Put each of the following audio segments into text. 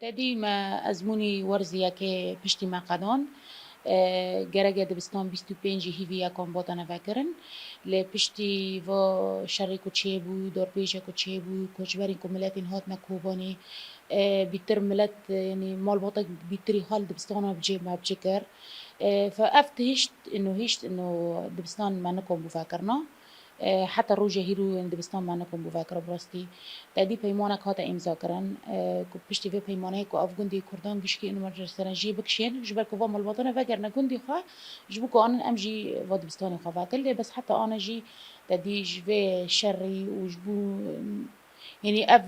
تدی ما ازمونی ورزیه که پشتی ما قدان گرگ دبستان 25 هیوی یکان باتن فکرن لی پشتی و شری کوچه بود دار پیش کوچه بود کوچبری کملت هات نکوبانی بیتر ملت یعنی مال باطق بیتری حال دبستان بجي ما بجكر فأفت هشت إنه دبستان ما نكون بفكرنا حتى الروجة هيرو إن دبستان ما نكون بفكر براستي تادي بيمانك هاتا إمضا كرن كبشتي في بيمانه كو أف جندي كردان بيشكي إنه مرجع سرنجي بكشين جبال كوفا مال الوطن فكرنا جندي خا جبوكو أنا أمجي فا دبستاني خا فاكل بس حتى أنا جي تادي جبي شري وجبو يعني أف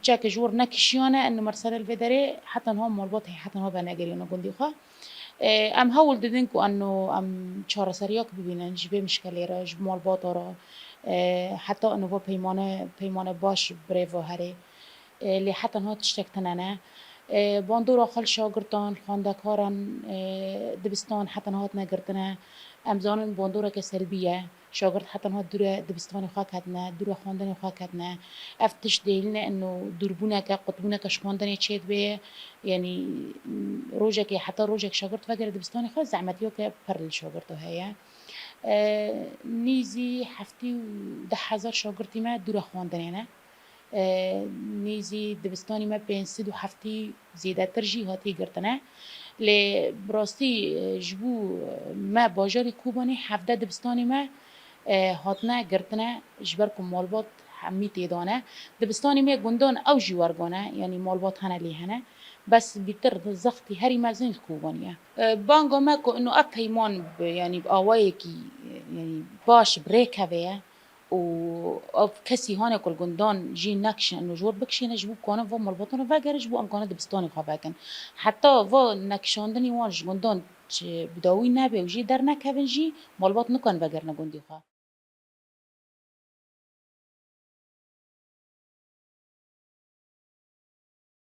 تشاك جور نكشيانة إنه مرسل الفدري حتى هم مربوط هي حتى هو بناجري إنه جندي خا ام هول ددنكو انه ام چهار سریاک ببینن جبه مشکلی را جب مال باتا را حتی انه با پیمانه باش بریو هره لی حتی انها تشتکتننه باندورا خال شاگردان خاندکاران دبستان حتی انها نگرتنه امزان باندورا که سلبیه شاگرد حتی انها دور دبستان خواه کتنه دور خواندن خواه کتنه افتش دیلنه انه دوربونه که قطبونه که شخواندن چید به يعني روجك حتى روجك شاگرد فقر دبستاني خاص زعمتيو که پر الشاگرد هيا نيزي حفتي و 10,000 شاگردی ما دور خواندنه نيزي دبستاني ما بين سد و حفتي زيادة ترجي هاتي گرتنه لی براستی جبو ما باجاری کوبانی 17 دبستانی ما هاتنه گرتنه جبرکم مالبات همی تیدانه دبستانی ما گندان او جوارگانه یعنی مالبات هنه لی هنه بس بیتر زختی هری مزین کوبانیه بانگا ما کو انه اف هیمان يعني بآوائي کی يعني باش بريك هویه و اف کسی هانه کل گندان جی نکشن انه جور بکشینه جبو کانه و مالباتانه و گره جبو امکانه دبستانی خواه بکن حتی و نکشاندنی وانش گندان بداوی نبه و جی در نکهون جی مالبات نکن و گر نگندی خواه